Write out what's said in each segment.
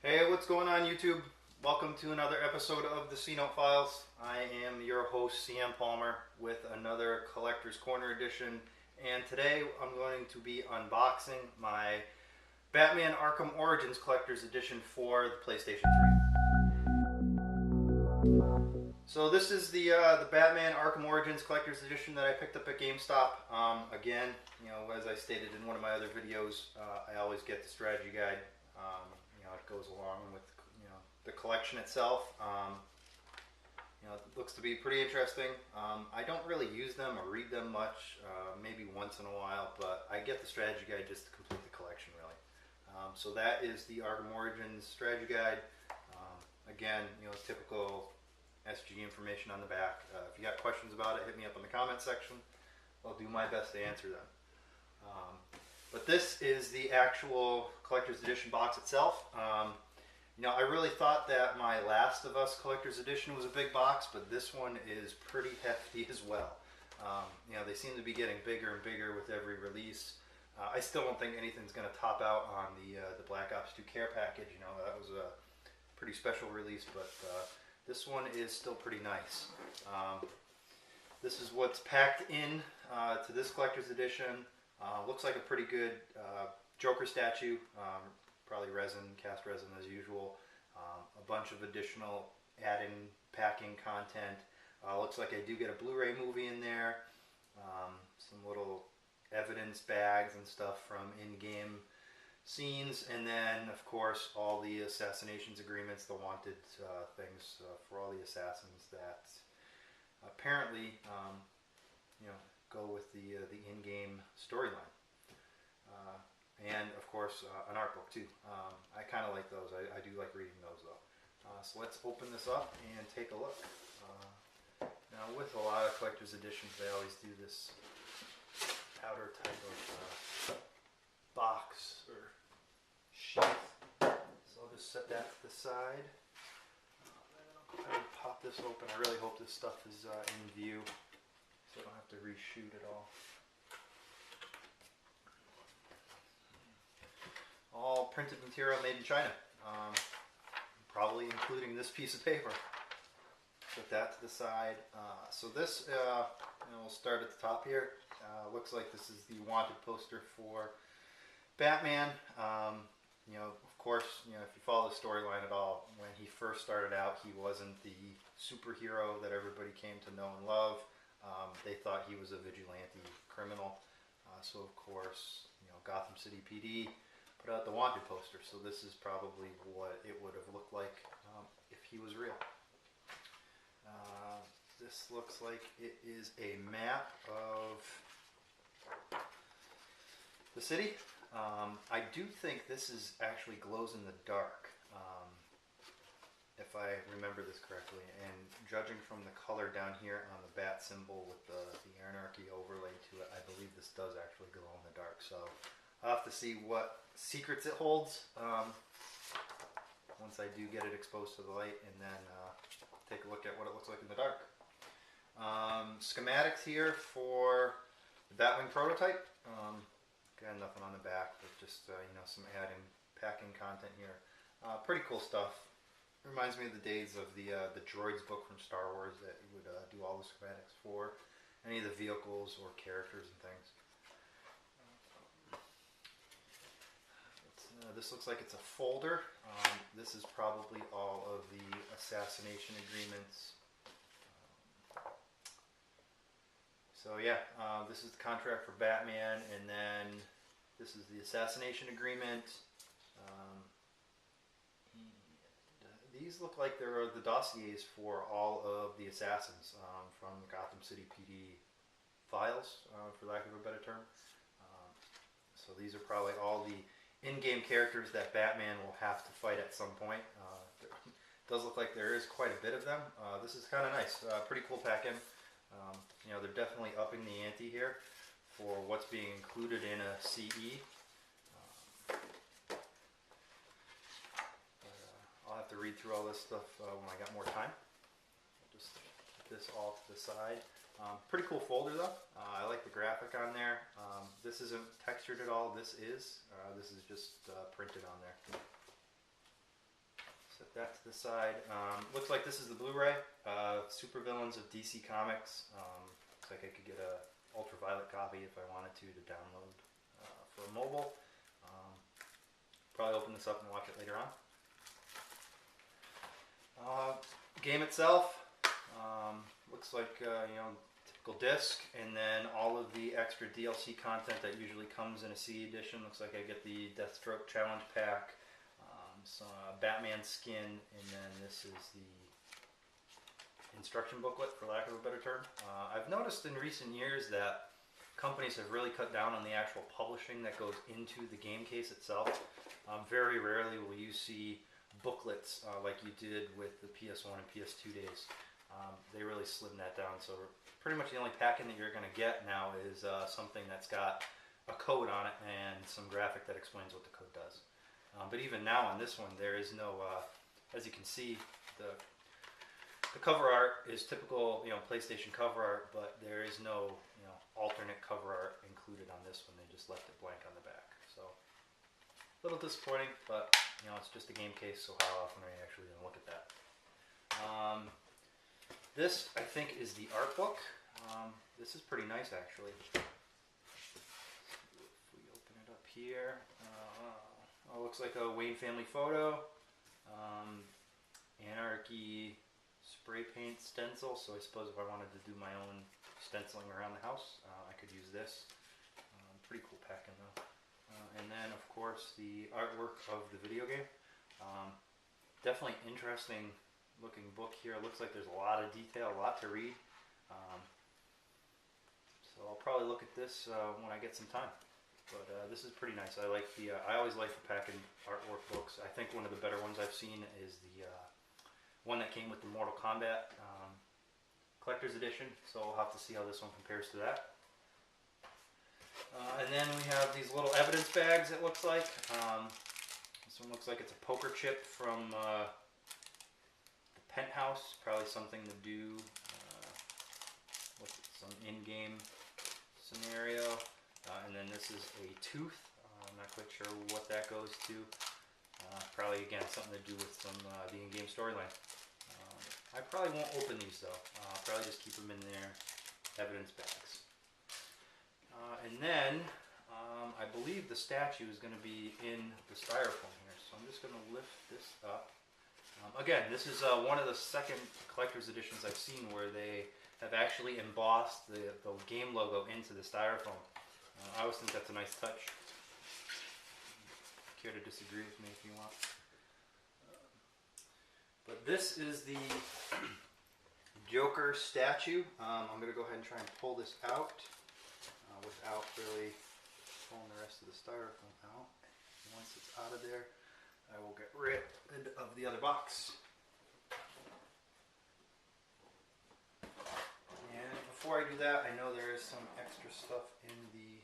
Hey, what's going on YouTube? Welcome to another episode of the C-Note Files. I am your host, CM Palmer, with another Collector's Corner edition. And today I'm going to be unboxing my Batman Arkham Origins Collector's Edition for the PlayStation 3. So this is the Batman Arkham Origins Collector's Edition that I picked up at GameStop. Again, as I stated in one of my other videos, I always get the strategy guide. It goes along with the collection itself. It looks to be pretty interesting. I don't really use them or read them much, maybe once in a while, but I get the strategy guide just to complete the collection, really. So that is the Arkham Origins strategy guide. Again, typical SG information on the back. If you got questions about it, hit me up in the comment section. I'll do my best to answer them. But this is the actual Collector's Edition box itself. I really thought that my Last of Us Collector's Edition was a big box, but this one is pretty hefty as well. They seem to be getting bigger and bigger with every release. I still don't think anything's going to top out on the Black Ops 2 care package. That was a pretty special release, but this one is still pretty nice. This is what's packed in to this Collector's Edition. Looks like a pretty good Joker statue, probably cast resin as usual. A bunch of additional packing content. Looks like I do get a Blu-ray movie in there. Some little evidence bags and stuff from in-game scenes, and then of course all the assassinations agreements, the wanted things for all the assassins that apparently go with the in-game storyline. And of course an art book too. I kind of like those. I do like reading those though. So let's open this up and take a look. Now with a lot of collector's editions, they always do this powder type of box or sheath. So I'll just set that to the side. Then I'll pop this open. I really hope this stuff is in view, so I don't have to reshoot it all. All printed material made in China, probably including this piece of paper. Put that to the side. So this, we'll start at the top here. Looks like this is the wanted poster for Batman. Of course, if you follow the storyline at all, when he first started out, he wasn't the superhero that everybody came to know and love. They thought he was a vigilante criminal. So of course, Gotham City PD put out the wanted poster. So this is probably what it would have looked like if he was real. This looks like it is a map of the city. I do think this is actually glows in the dark, if I remember this correctly, and judging from the color down here on the bat symbol with the anarchy overlay to it, I believe this does actually glow in the dark. So I'll have to see what secrets it holds once I do get it exposed to the light, and then take a look at what it looks like in the dark. Schematics here for the Batwing prototype. Again, nothing on the back, but just some packing content here. Pretty cool stuff. Reminds me of the days of the droids book from Star Wars that you would do all the schematics for any of the vehicles or characters and things. This looks like it's a folder. This is probably all of the assassination agreements. So yeah, this is the contract for Batman, and then this is the assassination agreement. These look like they're the dossiers for all of the assassins from Gotham City PD files, for lack of a better term. So these are probably all the in-game characters that Batman will have to fight at some point. It does look like there is quite a bit of them. This is kind of nice. Pretty cool pack-in. They're definitely upping the ante here for what's being included in a CE. I'll have to read through all this stuff when I got more time. I'll just put this all to the side. Pretty cool folder though. I like the graphic on there. This isn't textured at all. This is just printed on there. Set that to the side. Looks like this is the Blu-ray. Supervillains of DC Comics. Looks like I could get a ultraviolet copy if I wanted to download for mobile. Probably open this up and watch it later on. Game itself looks like typical disc, and then all of the extra DLC content that usually comes in a CD edition. Looks like I get the Deathstroke Challenge Pack, some Batman skin, and then this is the instruction booklet, for lack of a better term. I've noticed in recent years that companies have really cut down on the actual publishing that goes into the game case itself. Very rarely will you see booklets like you did with the PS1 and PS2 days. They really slimmed that down, so pretty much the only packing that you're going to get now is something that's got a code on it and some graphic that explains what the code does. But even now on this one, there is no, as you can see, the cover art is typical, PlayStation cover art, but there is no, alternate cover art included on this one. They just left it blank on the back. So a little disappointing, but it's just a game case, so how often are you actually going to look at that? This, I think, is the art book. This is pretty nice, actually. If we open it up here, it looks like a Wayne family photo. Anarchy spray paint stencil, so I suppose if I wanted to do my own stenciling around the house, I could use this. Pretty cool packing though. And then, of course, the artwork of the video game. Definitely interesting looking book here. It looks like there's a lot of detail, a lot to read. So I'll probably look at this when I get some time. But this is pretty nice. I always like the packing artwork books. I think one of the better ones I've seen is the one that came with the Mortal Kombat collector's edition. So I'll have to see how this one compares to that. And then we have these little evidence bags, it looks like. This one looks like it's a poker chip from the Penthouse. Probably something to do with some in-game scenario. And then this is a tooth. I'm not quite sure what that goes to. Probably, again, something to do with some the in-game storyline. I probably won't open these, though. I'll probably just keep them in their evidence bags. And then, I believe the statue is going to be in the styrofoam here. So I'm just going to lift this up. Again, this is one of the second collector's editions I've seen where they have actually embossed the game logo into the styrofoam. I always think that's a nice touch. Care to disagree with me if you want. But this is the Joker statue. I'm going to go ahead and try and pull this out without really pulling the rest of the styrofoam out. Once it's out of there, I will get rid of the other box. And before I do that, I know there is some extra stuff in the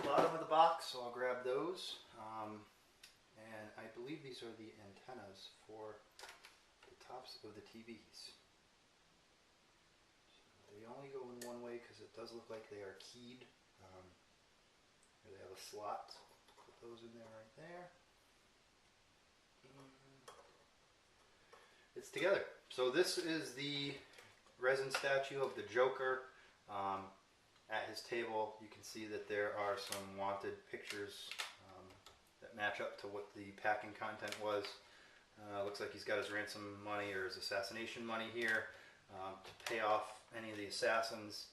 bottom of the box, so I'll grab those. And I believe these are the antennas for the tops of the TVs. So they only go in one way because it does look like they are keyed. Here they have a slot. Put those in there right there. It's together. So this is the resin statue of the Joker. At his table, you can see that there are some wanted pictures that match up to what the packing content was. Looks like he's got his ransom money or his assassination money here to pay off any of the assassins.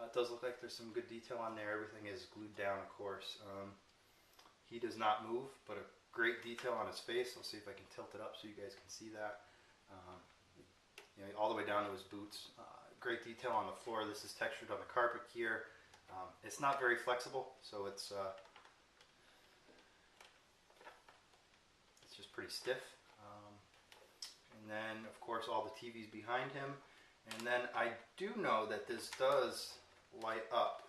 It does look like there's some good detail on there. Everything is glued down, of course. He does not move, but a great detail on his face. I'll see if I can tilt it up so you guys can see that. All the way down to his boots. Great detail on the floor. This is textured on the carpet here. It's not very flexible, so it's just pretty stiff. And then, of course, all the TVs behind him. And then I do know that this does light up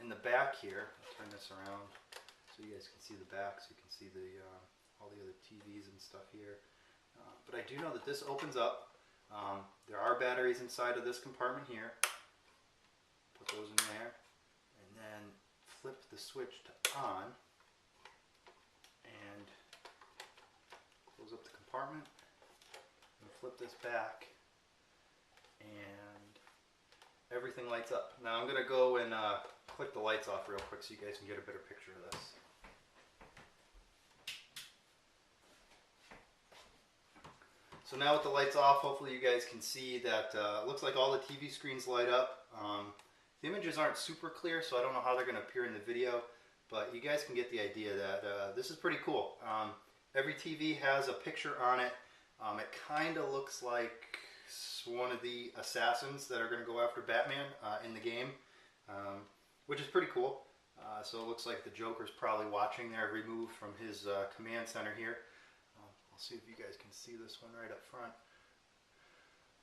in the back here. I'll turn this around so you guys can see the back, so you can see the all the other TVs and stuff here. But I do know that this opens up. There are batteries inside of this compartment here. Put those in there, and then flip the switch to on, and close up the compartment, and flip this back, and everything lights up. Now I'm going to go and click the lights off real quick so you guys can get a better picture of this. So now with the lights off, hopefully you guys can see that it looks like all the TV screens light up. The images aren't super clear, so I don't know how they're going to appear in the video, but you guys can get the idea that this is pretty cool. Every TV has a picture on it. It kind of looks like one of the assassins that are going to go after Batman in the game, which is pretty cool. So it looks like the Joker's probably watching there, removed from his command center here. I'll see if you guys can see this one right up front.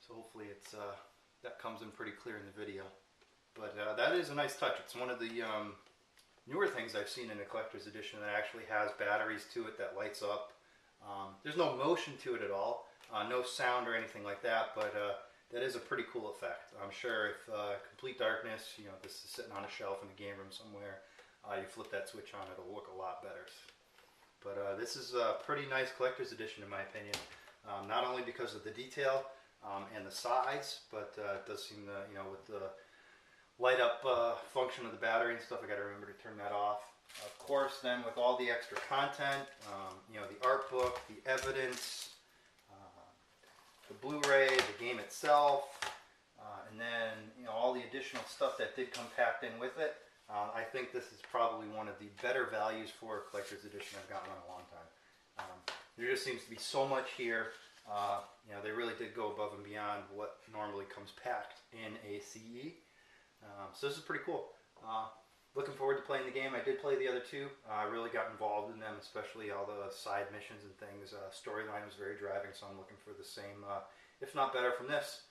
So hopefully it's that comes in pretty clear in the video. But that is a nice touch. It's one of the newer things I've seen in a collector's edition that actually has batteries to it that lights up. There's no motion to it at all, no sound or anything like that, but that is a pretty cool effect. I'm sure if complete darkness, you know, this is sitting on a shelf in the game room somewhere, you flip that switch on, it'll look a lot better. But this is a pretty nice collector's edition in my opinion, not only because of the detail and the size, but it does seem to, you know, with the light up function of the battery and stuff, I gotta remember to turn that off. Of course, then with all the extra content, you know, the art book, the evidence, the Blu-ray, the game itself, and then, you know, all the additional stuff that did come packed in with it. I think this is probably one of the better values for a collector's edition I've gotten in a long time. There just seems to be so much here. You know, they really did go above and beyond what normally comes packed in a CE. So this is pretty cool. Looking forward to playing the game. I did play the other two. I really got involved in them, especially all the side missions and things. Storyline was very driving, so I'm looking for the same, if not better, from this.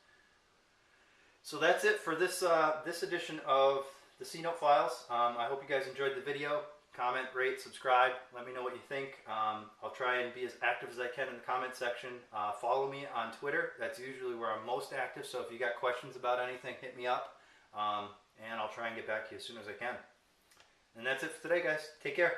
So that's it for this this edition of the C-Note Files. I hope you guys enjoyed the video. Comment, rate, subscribe. Let me know what you think. I'll try and be as active as I can in the comment section. Follow me on Twitter. That's usually where I'm most active, so if you got questions about anything, hit me up. And I'll try and get back to you as soon as I can. And that's it for today, guys. Take care.